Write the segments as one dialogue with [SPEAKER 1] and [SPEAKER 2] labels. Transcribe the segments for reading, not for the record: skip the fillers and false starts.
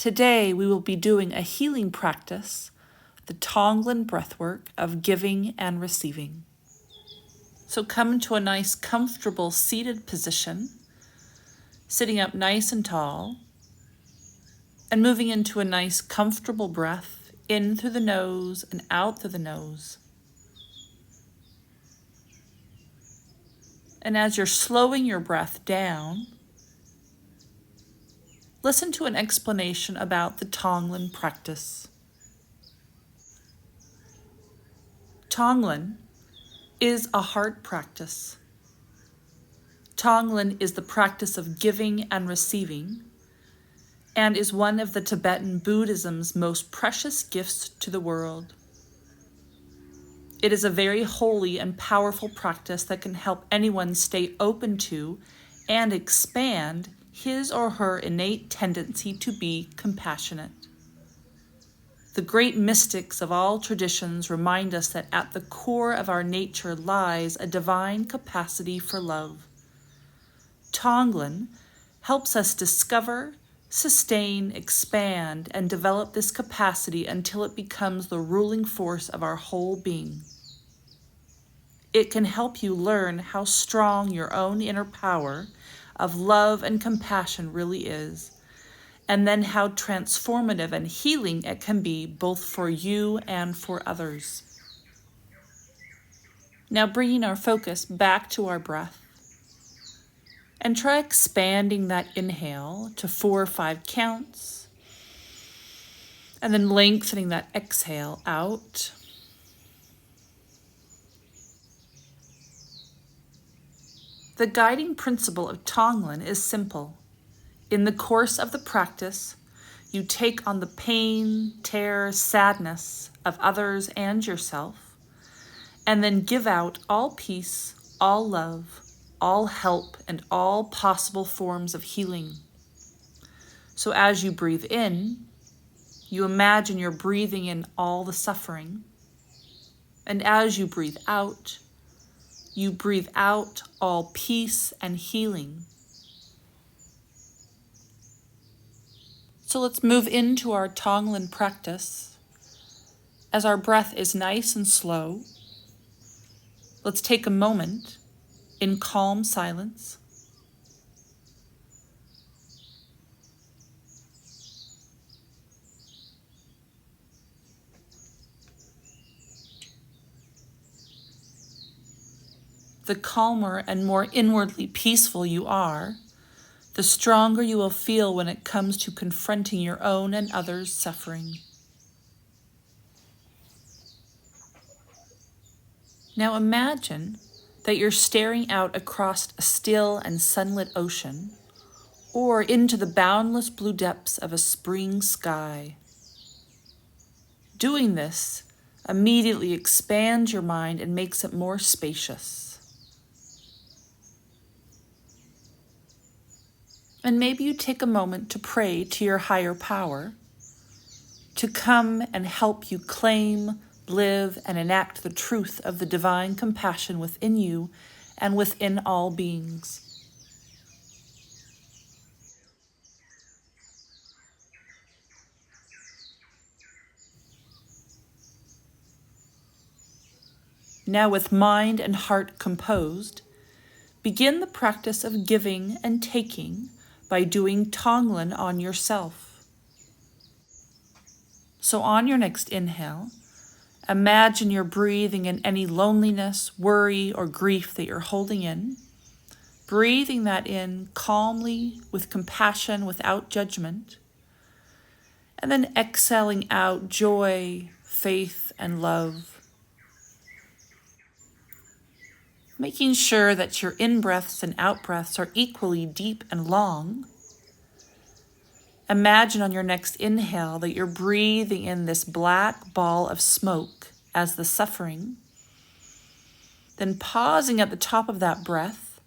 [SPEAKER 1] Today we will be doing a healing practice, the Tonglen breathwork of giving and receiving. So come into a nice, comfortable seated position, sitting up nice and tall, and moving into a nice, comfortable breath in through the nose and out through the nose. And as you're slowing your breath down, listen to an explanation about the Tonglen practice. Tonglen is a heart practice. Tonglen is the practice of giving and receiving, and is one of the Tibetan Buddhism's most precious gifts to the world. It is a very holy and powerful practice that can help anyone stay open to and expand his or her innate tendency to be compassionate. The great mystics of all traditions remind us that at the core of our nature lies a divine capacity for love. Tonglen helps us discover, sustain, expand, and develop this capacity until it becomes the ruling force of our whole being. It can help you learn how strong your own inner power of love and compassion really is, and then how transformative and healing it can be both for you and for others. Now bringing our focus back to our breath, and try expanding that inhale to 4 or 5 counts, and then lengthening that exhale out. The guiding principle of Tonglen is simple. In the course of the practice, you take on the pain, terror, sadness of others and yourself, and then give out all peace, all love, all help, and all possible forms of healing. So as you breathe in, you imagine you're breathing in all the suffering, and as you breathe out, you breathe out all peace and healing. So let's move into our Tonglen practice. As our breath is nice and slow, let's take a moment in calm silence. The calmer and more inwardly peaceful you are, the stronger you will feel when it comes to confronting your own and others' suffering. Now imagine that you're staring out across a still and sunlit ocean, or into the boundless blue depths of a spring sky. Doing this immediately expands your mind and makes it more spacious. And maybe you take a moment to pray to your higher power, to come and help you claim, live, and enact the truth of the divine compassion within you and within all beings. Now, with mind and heart composed, begin the practice of giving and taking by doing Tonglen on yourself. So on your next inhale, imagine you're breathing in any loneliness, worry, or grief that you're holding in, breathing that in calmly, with compassion, without judgment, and then exhaling out joy, faith, and love. Making sure that your in-breaths and out-breaths are equally deep and long. Imagine on your next inhale that you're breathing in this black ball of smoke as the suffering. Then pausing at the top of that breath,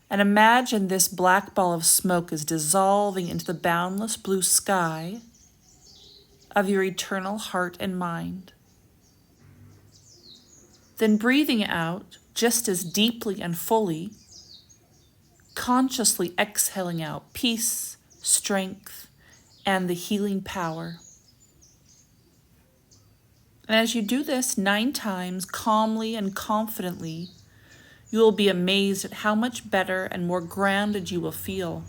[SPEAKER 1] and imagine this black ball of smoke is dissolving into the boundless blue sky of your eternal heart and mind. Then breathing out just as deeply and fully, consciously exhaling out peace, strength, and the healing power. And as you do this 9 times calmly and confidently, you will be amazed at how much better and more grounded you will feel.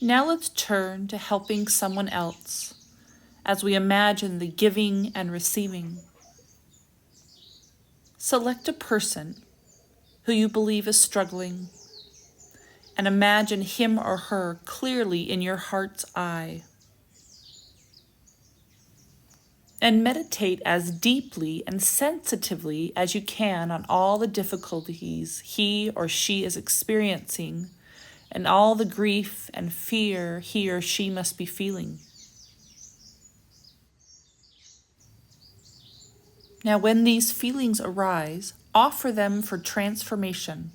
[SPEAKER 1] Now let's turn to helping someone else as we imagine the giving and receiving. Select a person who you believe is struggling and imagine him or her clearly in your heart's eye. And meditate as deeply and sensitively as you can on all the difficulties he or she is experiencing and all the grief and fear he or she must be feeling. Now, when these feelings arise, offer them for transformation.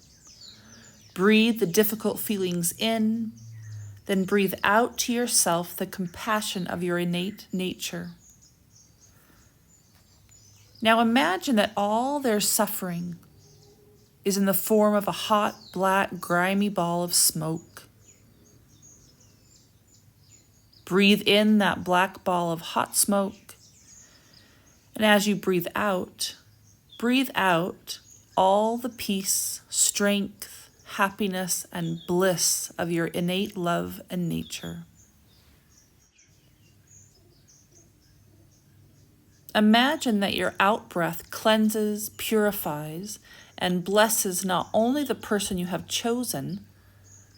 [SPEAKER 1] Breathe the difficult feelings in, then breathe out to yourself the compassion of your innate nature. Now imagine that all their suffering is in the form of a hot, black, grimy ball of smoke. Breathe in that black ball of hot smoke, and as you breathe out all the peace, strength, happiness, and bliss of your innate love and nature. Imagine that your out-breath cleanses, purifies, and blesses not only the person you have chosen,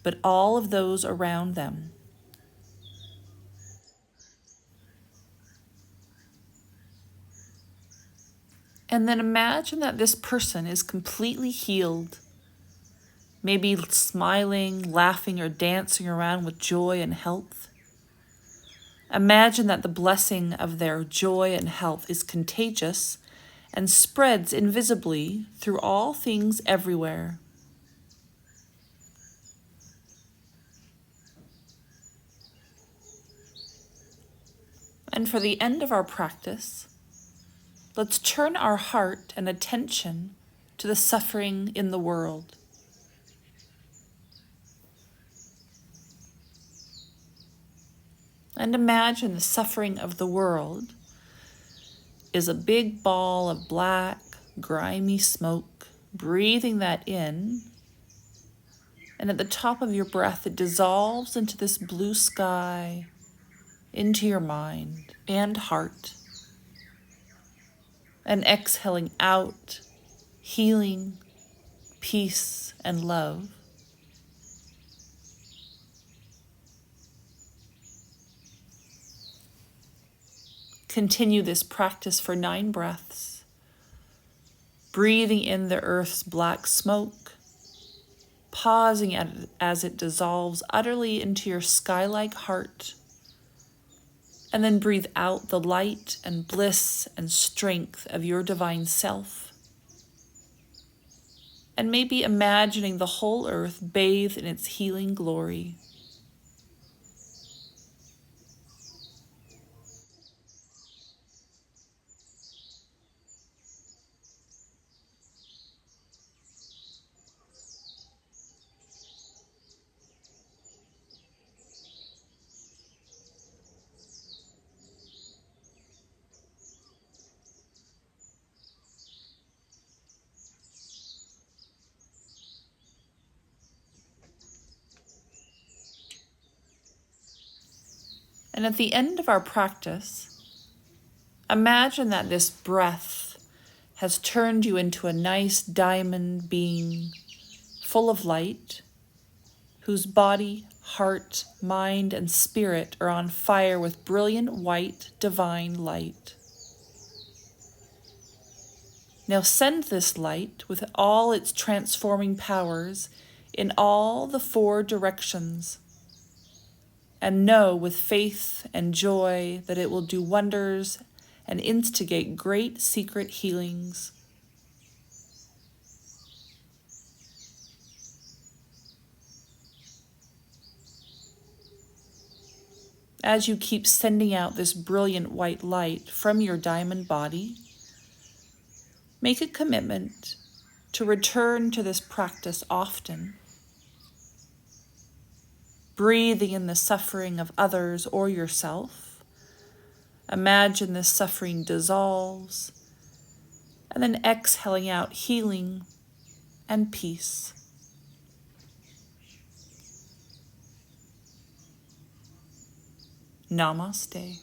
[SPEAKER 1] but all of those around them. And then imagine that this person is completely healed, maybe smiling, laughing, or dancing around with joy and health. Imagine that the blessing of their joy and health is contagious and spreads invisibly through all things everywhere. And for the end of our practice, let's turn our heart and attention to the suffering in the world. And imagine the suffering of the world is a big ball of black, grimy smoke, breathing that in, and at the top of your breath it dissolves into this blue sky, into your mind and heart, and exhaling out healing, peace, and love. Continue this practice for 9 breaths, breathing in the earth's black smoke, pausing as it dissolves utterly into your sky-like heart, and then breathe out the light and bliss and strength of your divine self. And maybe imagining the whole earth bathed in its healing glory. And at the end of our practice, imagine that this breath has turned you into a nice diamond being full of light, whose body, heart, mind, and spirit are on fire with brilliant white divine light. Now send this light with all its transforming powers in all the 4 directions, and know with faith and joy that it will do wonders and instigate great secret healings. As you keep sending out this brilliant white light from your diamond body, make a commitment to return to this practice often, breathing in the suffering of others or yourself. Imagine this suffering dissolves, and then exhaling out healing and peace. Namaste.